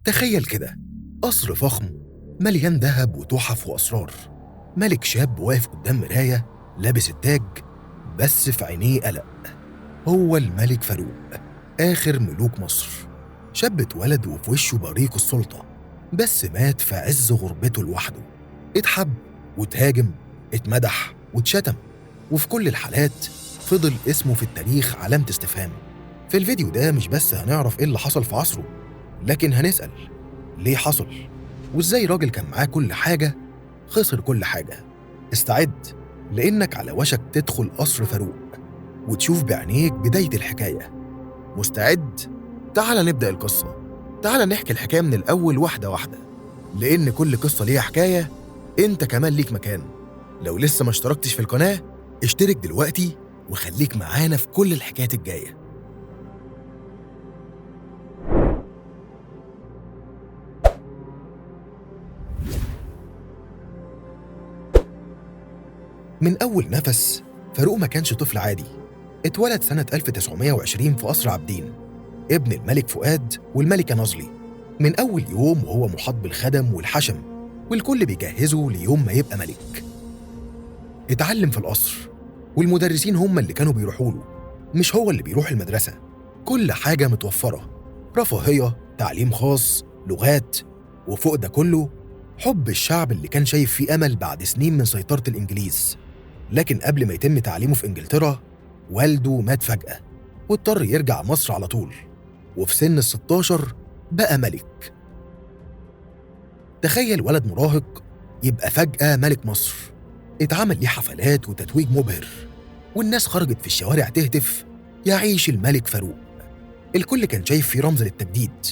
تخيل كده، قصر فخم مليان ذهب وتحف وأسرار. ملك شاب واقف قدام مراية لابس التاج، بس في عينيه قلق. هو الملك فاروق، آخر ملوك مصر. شاب اتولد وفي وشه بريق السلطة، بس مات في عز غربته لوحده. اتحب واتهاجم، اتمدح واتشتم، وفي كل الحالات فضل اسمه في التاريخ علامة استفهام. في الفيديو ده مش بس هنعرف ايه اللي حصل في عصره، لكن هنسأل ليه حصل، وازاي راجل كان معاه كل حاجة خسر كل حاجة. استعد، لأنك على وشك تدخل قصر فاروق وتشوف بعينيك بداية الحكاية. مستعد؟ تعال نبدأ القصة. تعال نحكي الحكاية من الأول واحدة واحدة، لأن كل قصة ليها حكاية. انت كمان ليك مكان. لو لسه ما اشتركتش في القناة، اشترك دلوقتي وخليك معانا في كل الحكايات الجاية. من أول نفس، فاروق ما كانش طفل عادي. اتولد سنة 1920 في قصر عابدين، ابن الملك فؤاد والملكة نظلي. من أول يوم وهو محاط بالخدم والحشم، والكل بيجهزه ليوم ما يبقى ملك. اتعلم في القصر، والمدرسين هم اللي كانوا بيروحوا له، مش هو اللي بيروح المدرسة. كل حاجة متوفرة، رفاهية، تعليم خاص، لغات، وفوق ده كله حب الشعب اللي كان شايف فيه أمل بعد سنين من سيطرة الإنجليز. لكن قبل ما يتم تعليمه في إنجلترا، والده مات فجأة واضطر يرجع مصر على طول، وفي سن ال16 بقى ملك. تخيل ولد مراهق يبقى فجأة ملك مصر. اتعمل ليه حفلات وتتويج مبهر، والناس خرجت في الشوارع تهتف يعيش الملك فاروق. الكل كان شايف فيه رمز للتجديد،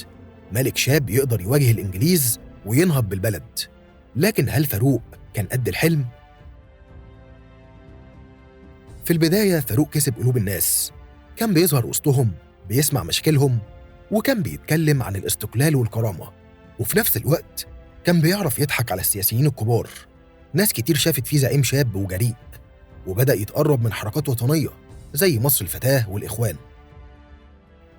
ملك شاب يقدر يواجه الإنجليز وينهض بالبلد. لكن هل فاروق كان قد الحلم؟ في البداية فاروق كسب قلوب الناس، كان بيظهر وسطهم، بيسمع مشاكلهم، وكان بيتكلم عن الاستقلال والكرامة. وفي نفس الوقت كان بيعرف يضحك على السياسيين الكبار. ناس كتير شافت فيه زعيم شاب وجريء، وبدأ يتقرب من حركات وطنية زي مصر الفتاة والإخوان.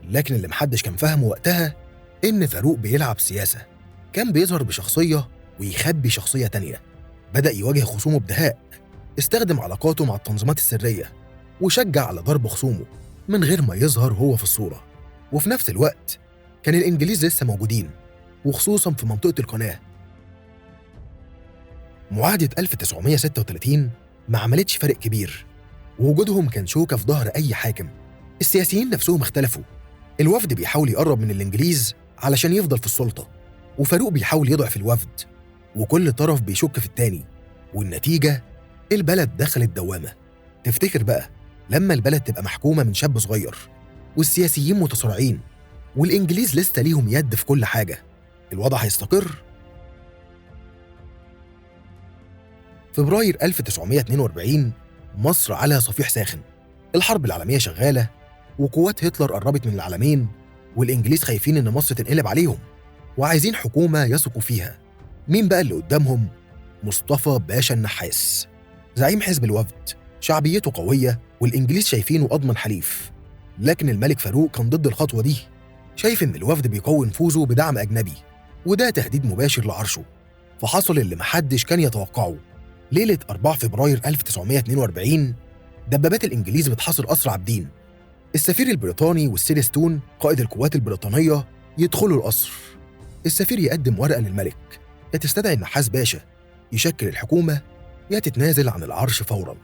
لكن اللي محدش كان فاهمه وقتها إن فاروق بيلعب سياسة. كان بيظهر بشخصية ويخبي شخصية تانية. بدأ يواجه خصومه بدهاء، استخدم علاقاته مع التنظيمات السرية، وشجع على ضرب خصومه من غير ما يظهر هو في الصورة. وفي نفس الوقت كان الإنجليز لسه موجودين، وخصوصاً في منطقة القناة. معاهدة 1936 ما عملتش فرق كبير، ووجودهم كان شوكة في ظهر أي حاكم. السياسيين نفسهم اختلفوا، الوفد بيحاول يقرب من الإنجليز علشان يفضل في السلطة، وفاروق بيحاول يضعف الوفد، وكل طرف بيشك في التاني. والنتيجة البلد دخلت دوامة. تفتكر بقى لما البلد تبقى محكومة من شاب صغير، والسياسيين متصارعين، والإنجليز لسه ليهم يد في كل حاجة، الوضع هيستقر؟ فبراير 1942 مصر على صفيح ساخن. الحرب العالمية شغالة، وقوات هتلر قربت من العالمين، والإنجليز خايفين إن مصر تنقلب عليهم، وعايزين حكومة يثقوا فيها. مين بقى اللي قدامهم؟ مصطفى باشا النحاس، زعيم حزب الوفد، شعبيته قوية والإنجليز شايفينه أضمن حليف. لكن الملك فاروق كان ضد الخطوة دي، شايف إن الوفد بيقوي نفوذه بدعم أجنبي، وده تهديد مباشر لعرشه. فحصل اللي محدش كان يتوقعه. ليلة 4 فبراير 1942 دبابات الإنجليز بتحاصر قصر عابدين. السفير البريطاني والسير ستون قائد القوات البريطانية يدخلوا القصر. السفير يقدم ورقة للملك، يا تستدعي النحاس باشا يشكل الحكومة، يا تتنازل عن العرش فوراً.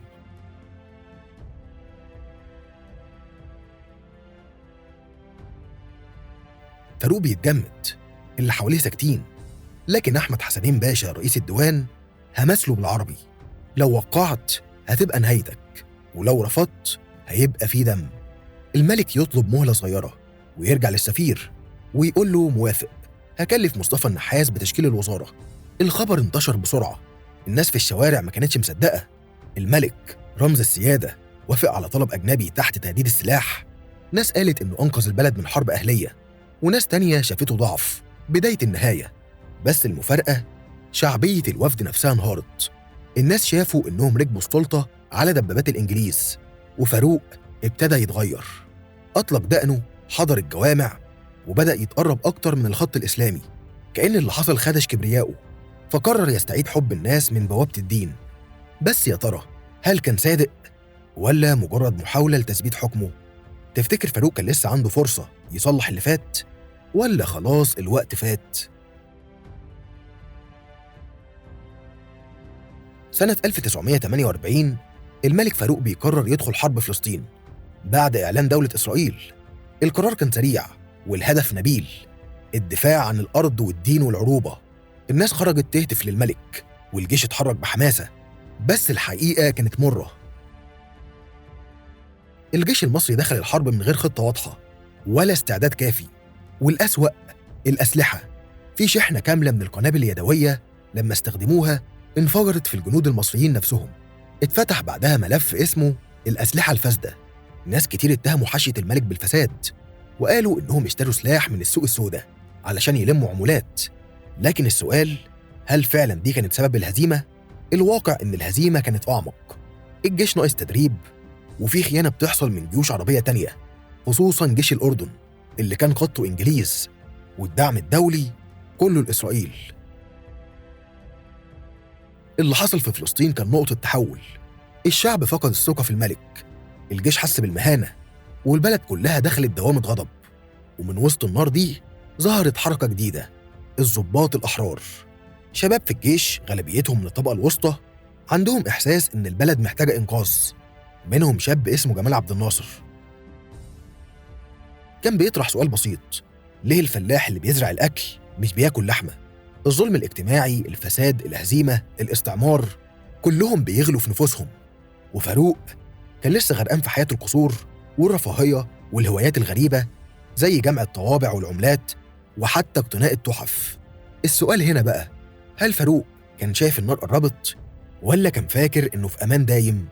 فاروق بيتجمد، اللي حواليه ساكتين، لكن أحمد حسنين باشا رئيس الديوان همسله بالعربي: لو وقعت هتبقى نهايتك، ولو رفضت هيبقى في دم. الملك يطلب مهلة صغيرة ويرجع للسفير ويقول له موافق، هكلف مصطفى النحاس بتشكيل الوزارة. الخبر انتشر بسرعة، الناس في الشوارع ما كانتش مصدقة. الملك رمز السيادة وافق على طلب أجنبي تحت تهديد السلاح. ناس قالت إنه أنقذ البلد من حرب أهلية، وناس تانية شافته ضعف، بداية النهاية. بس المفارقة شعبية الوفد نفسها انهارت. الناس شافوا إنهم ركبوا السلطة على دبابات الإنجليز، وفاروق ابتدى يتغير. أطلق دقنه، حضر الجوامع، وبدأ يتقرب أكتر من الخط الإسلامي. كأن اللي حصل خدش كبريائه، فقرر يستعيد حب الناس من بوابة الدين. بس يا ترى هل كان صادق ولا مجرد محاولة لتثبيت حكمه؟ تفتكر فاروق كان لسه عنده فرصة يصلح اللي فات ولا خلاص الوقت فات؟ سنة 1948 الملك فاروق بيقرر يدخل حرب فلسطين بعد إعلان دولة إسرائيل. القرار كان سريع والهدف نبيل: الدفاع عن الأرض والدين والعروبة. الناس خرجت تهتف للملك والجيش اتحرك بحماسة، بس الحقيقة كانت مرة. الجيش المصري دخل الحرب من غير خطة واضحة ولا استعداد كافي، والأسوأ الأسلحة. في شحنة كاملة من القنابل اليدوية لما استخدموها انفجرت في الجنود المصريين نفسهم. اتفتح بعدها ملف اسمه الأسلحة الفاسدة. ناس كتير اتهموا حاشية الملك بالفساد وقالوا إنهم اشتروا سلاح من السوق السوداء علشان يلموا عمولات. لكن السؤال، هل فعلا دي كانت سبب الهزيمة؟ الواقع إن الهزيمة كانت أعمق. الجيش ناقص تدريب، وفي خيانة بتحصل من جيوش عربية تانية، خصوصاً جيش الأردن اللي كان خطه إنجليز، والدعم الدولي كله لإسرائيل. اللي حصل في فلسطين كان نقطة تحول. الشعب فقد الثقة في الملك، الجيش حس بالمهانة، والبلد كلها دخلت دوامة غضب. ومن وسط النار دي ظهرت حركة جديدة: الضباط الأحرار. شباب في الجيش غالبيتهم من الطبقة الوسطى، عندهم إحساس إن البلد محتاجة إنقاذ. منهم شاب اسمه جمال عبد الناصر، كان بيطرح سؤال بسيط: ليه الفلاح اللي بيزرع الأكل مش بياكل لحمة؟ الظلم الاجتماعي، الفساد، الهزيمة، الاستعمار، كلهم بيغلوا في نفوسهم. وفاروق كان لسه غرقان في حياة القصور والرفاهية والهوايات الغريبة زي جمع الطوابع والعملات وحتى اقتناء التحف. السؤال هنا بقى، هل فاروق كان شايف النار قربت ولا كان فاكر إنه في أمان دايم؟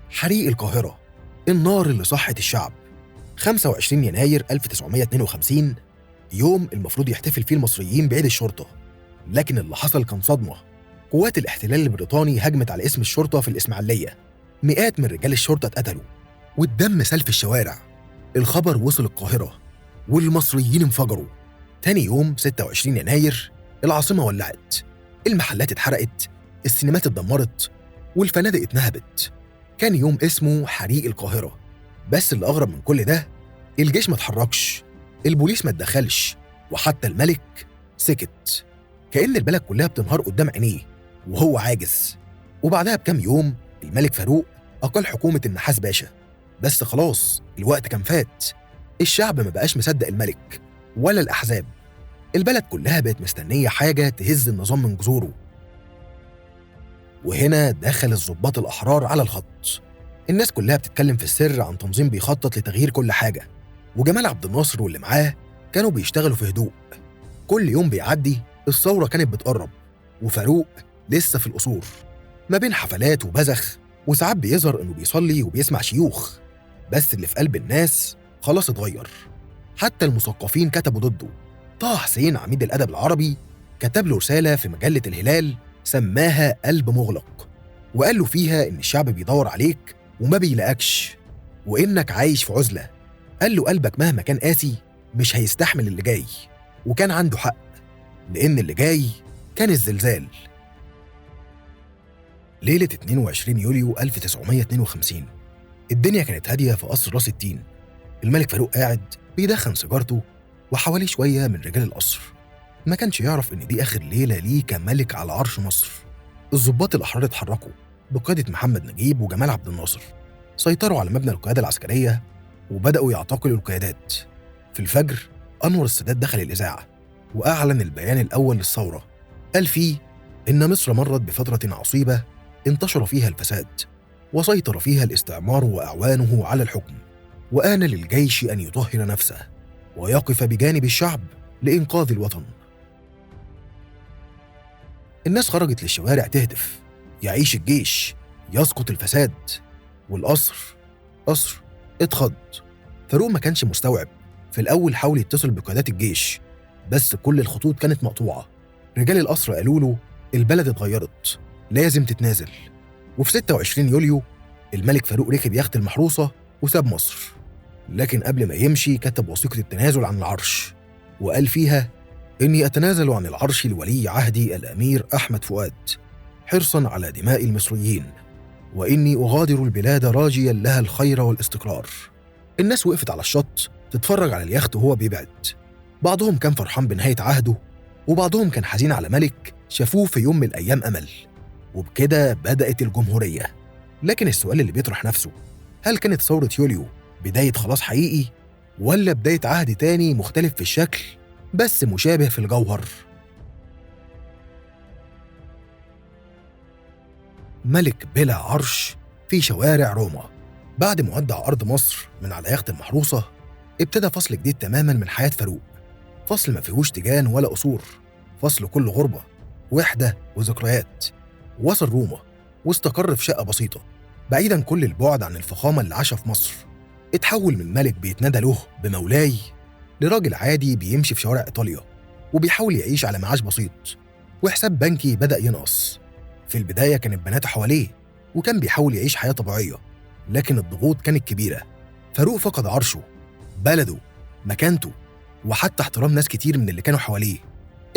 حريق القاهرة، النار اللي صحت الشعب. 25 يناير 1952، يوم المفروض يحتفل فيه المصريين بعيد الشرطة، لكن اللي حصل كان صدمة. قوات الاحتلال البريطاني هجمت على اسم الشرطة في الإسماعيلية، مئات من رجال الشرطة اتقتلوا والدم سال في الشوارع. الخبر وصل القاهرة والمصريين انفجروا. تاني يوم 26 يناير العاصمة ولعت، المحلات اتحرقت، السينمات اتدمرت، والفنادق اتنهبت. كان يوم اسمه حريق القاهرة. بس اللي أغرب من كل ده، الجيش ما اتحركش، البوليس ما اتدخلش، وحتى الملك سكت، كأن البلد كلها بتنهار قدام عينيه وهو عاجز. وبعدها بكام يوم الملك فاروق أقل حكومة النحاس باشا. بس خلاص الوقت كان فات، الشعب ما بقاش مصدق الملك ولا الأحزاب، البلد كلها بقت مستنية حاجة تهز النظام من جذوره. وهنا دخل الضباط الأحرار على الخط. الناس كلها بتتكلم في السر عن تنظيم بيخطط لتغيير كل حاجة، وجمال عبد الناصر واللي معاه كانوا بيشتغلوا في هدوء. كل يوم بيعدي الثورة كانت بتقرب، وفاروق لسه في القصور ما بين حفلات وبذخ، وساعات بيظهر إنه بيصلي وبيسمع شيوخ. بس اللي في قلب الناس خلاص اتغير، حتى المثقفين كتبوا ضده. طه حسين عميد الأدب العربي كتب له رسالة في مجلة الهلال سماها قلب مغلق، وقال له فيها إن الشعب بيدور عليك وما بيلاقكش، وإنك عايش في عزلة. قال له قلبك مهما كان قاسي مش هيستحمل اللي جاي. وكان عنده حق، لأن اللي جاي كان الزلزال. ليلة 22 يوليو 1952 الدنيا كانت هادية في قصر راس التين. الملك فاروق قاعد بيدخن سيجارته وحواليه شوية من رجال القصر. ما كانش يعرف إن دي آخر ليلة ليه كملك على عرش مصر. الضباط الأحرار اتحركوا بقيادة محمد نجيب وجمال عبد الناصر، سيطروا على مبنى القيادة العسكرية وبدأوا يعتقلوا القيادات. في الفجر أنور السادات دخل الإذاعة وأعلن البيان الأول للثورة. قال فيه إن مصر مرت بفترة عصيبة انتشر فيها الفساد وسيطر فيها الاستعمار وأعوانه على الحكم، وآن للجيش أن يطهر نفسه ويقف بجانب الشعب لإنقاذ الوطن. الناس خرجت للشوارع تهتف: يعيش الجيش، يسقط الفساد. والقصر اتخض. فاروق ما كانش مستوعب. في الأول حاول يتصل بقيادات الجيش، بس كل الخطوط كانت مقطوعة. رجال القصر قالوا له البلد اتغيرت، لازم تتنازل. وفي 26 يوليو الملك فاروق ركب يخت المحروسة وساب مصر، لكن قبل ما يمشي كتب وثيقة التنازل عن العرش وقال فيها: إني أتنازل عن العرش لولي عهدي الأمير أحمد فؤاد حرصاً على دماء المصريين، وإني أغادر البلاد راجياً لها الخير والاستقرار. الناس وقفت على الشط تتفرج على اليخت وهو بيبعد، بعضهم كان فرحان بنهاية عهده، وبعضهم كان حزين على ملك شافوه في يوم من الأيام أمل. وبكده بدأت الجمهورية. لكن السؤال اللي بيطرح نفسه: هل كانت ثورة يوليو بداية خلاص حقيقي، ولا بداية عهد تاني مختلف في الشكل بس مشابه في الجوهر؟ ملك بلا عرش في شوارع روما. بعد ما ودع أرض مصر من على يخت المحروسة، ابتدى فصل جديد تماماً من حياة فاروق. فصل ما فيهوش تيجان ولا قصور، فصل كله غربة، وحدة وذكريات. وصل روما واستقر في شقة بسيطة بعيداً كل البعد عن الفخامة اللي عاشها في مصر. اتحول من ملك بيتنادى له بمولاي لراجل عادي بيمشي في شوارع إيطاليا وبيحاول يعيش على معاش بسيط وحساب بنكي بدأ ينقص. في البداية كانت بناته حواليه وكان بيحاول يعيش حياة طبيعية، لكن الضغوط كانت كبيرة. فاروق فقد عرشه، بلده، مكانته، وحتى احترام ناس كتير من اللي كانوا حواليه.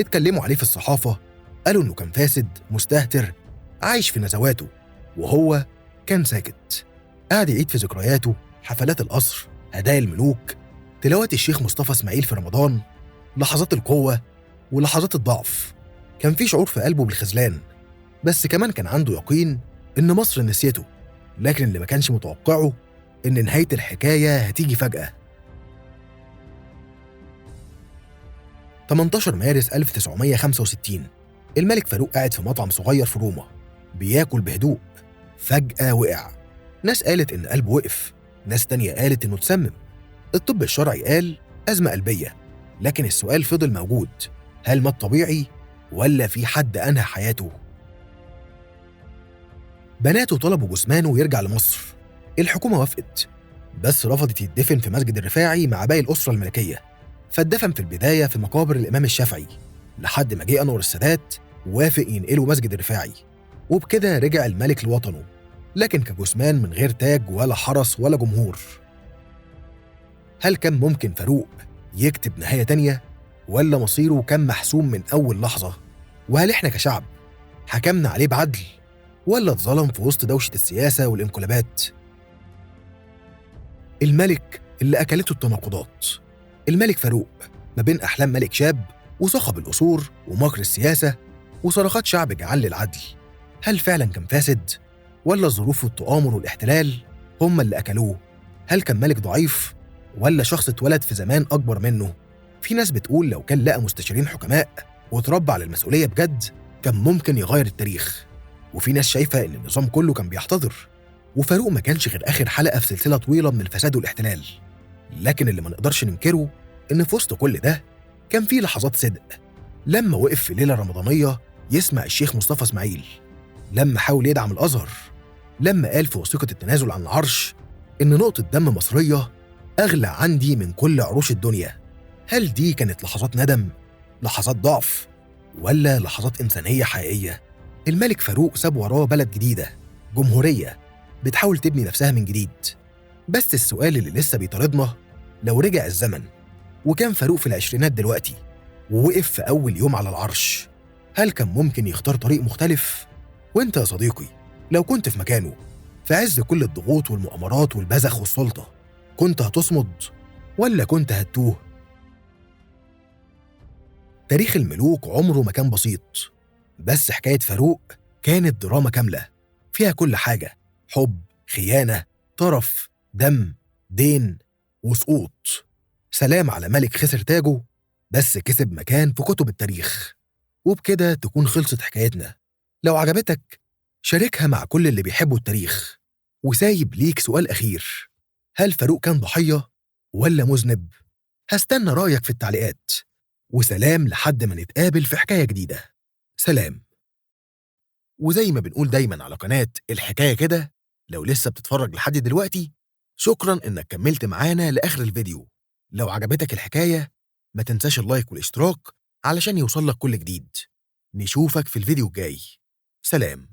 اتكلموا عليه في الصحافة، قالوا إنه كان فاسد، مستهتر، عايش في نزواته، وهو كان ساكت. قاعد يعيد في ذكرياته حفلات القصر، هدايا الملوك، تلاوات الشيخ مصطفى إسماعيل في رمضان، لحظات القوة ولحظات الضعف. كان في شعور في قلبه بالخذلان، بس كمان كان عنده يقين إن مصر نسيته. لكن اللي ما كانش متوقعه إن نهاية الحكاية هتيجي فجأة. 18 مارس 1965 الملك فاروق قاعد في مطعم صغير في روما بياكل بهدوء. فجأة وقع. ناس قالت إن قلبه وقف، ناس تانية قالت إنه اتسمم. الطب الشرعي قال أزمة قلبية، لكن السؤال فضل موجود: هل مات طبيعي ولا في حد أنهى حياته؟ بناته طلبوا جثمانه يرجع لمصر. الحكومة وافقت، بس رفضت يدفن في مسجد الرفاعي مع باقي الأسرة الملكية، فاتدفن في البداية في مقابر الإمام الشافعي لحد ما جه أنور السادات ووافق ينقله مسجد الرفاعي. وبكده رجع الملك لوطنه، لكن كجثمان من غير تاج ولا حرس ولا جمهور. هل كان ممكن فاروق يكتب نهاية تانية، ولا مصيره كان محسوم من أول لحظة؟ وهل إحنا كشعب حكمنا عليه بعدل، ولا اتظلم في وسط دوشة السياسة والانقلابات؟ الملك اللي أكلته التناقضات. الملك فاروق ما بين أحلام ملك شاب وصخب القصور ومكر السياسة وصرخات شعب جعان للعدل. هل فعلا كان فاسد، ولا ظروف التآمر والاحتلال هم اللي أكلوه؟ هل كان ملك ضعيف، ولا شخص اتولد في زمان أكبر منه؟ في ناس بتقول لو كان لقى مستشارين حكماء وتربى على المسؤولية بجد كان ممكن يغير التاريخ. وفي ناس شايفة إن النظام كله كان بيحتضر، وفاروق ما كانش غير آخر حلقة في سلسلة طويلة من الفساد والاحتلال. لكن اللي ما نقدرش ننكره إن في وسط كل ده كان في لحظات صدق. لما وقف في ليلة رمضانية يسمع الشيخ مصطفى إسماعيل، لما حاول يدعم الأزهر، لما قال في وثيقة التنازل عن العرش إن نقطة دم مصرية أغلى عندي من كل عروش الدنيا. هل دي كانت لحظات ندم، لحظات ضعف، ولا لحظات إنسانية حقيقية؟ الملك فاروق ساب وراه بلد جديدة، جمهورية بتحاول تبني نفسها من جديد. بس السؤال اللي لسه بيطاردنا: لو رجع الزمن وكان فاروق في العشرينات دلوقتي ووقف في أول يوم على العرش، هل كان ممكن يختار طريق مختلف؟ وانت يا صديقي لو كنت في مكانه في عز كل الضغوط والمؤامرات والبذخ والسلطة، كنت هتصمد ولا كنت هتوه؟ تاريخ الملوك عمره ما كان بسيط، بس حكاية فاروق كانت دراما كاملة فيها كل حاجة: حب، خيانة، طرف، دم، دين، وسقوط. سلام على ملك خسر تاجه بس كسب مكان في كتب التاريخ. وبكده تكون خلصت حكايتنا. لو عجبتك شاركها مع كل اللي بيحبوا التاريخ. وسايب ليك سؤال أخير: هل فاروق كان ضحية ولا مذنب؟ هستنى رأيك في التعليقات. وسلام لحد ما نتقابل في حكاية جديدة. سلام. وزي ما بنقول دايما على قناة الحكاية كده، لو لسه بتتفرج لحد دلوقتي شكرا إنك كملت معانا لآخر الفيديو. لو عجبتك الحكاية ما تنساش اللايك والاشتراك علشان يوصلك كل جديد. نشوفك في الفيديو الجاي. سلام.